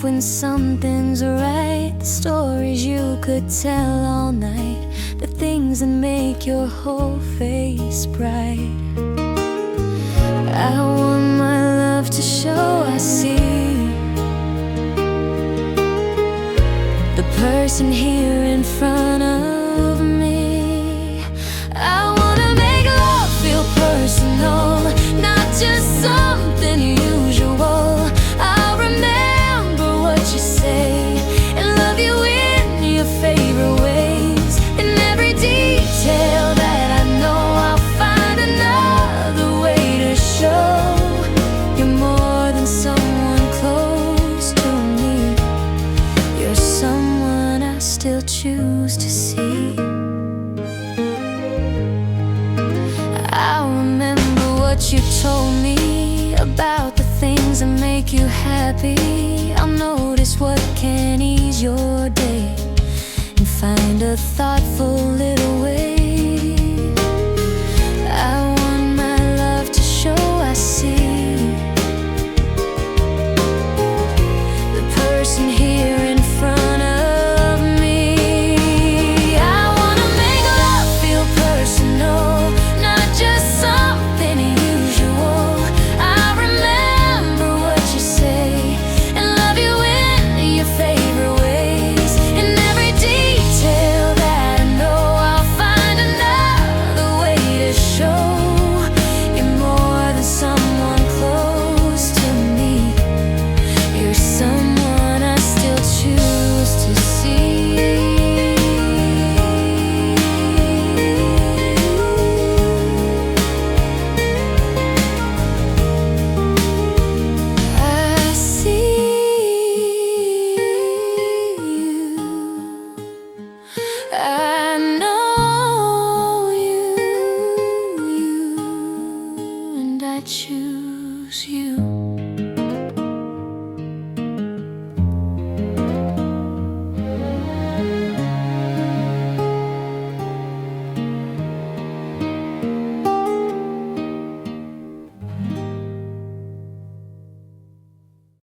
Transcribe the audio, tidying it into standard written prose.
laugh when something's right, the stories you could tell all night, the things that make your whole face bright. I want my love to show I see the person here in front of me. I wanna make love feel personal, not just something usual. I'll remember what you say and love you in your favorite ways. In every detail that I know, I'll find another way to show you're more than someone close to me. You're someone I still choose to see. I remember what you told me about the things that make you happy. I'll notice what can ease your day and find a thoughtful little way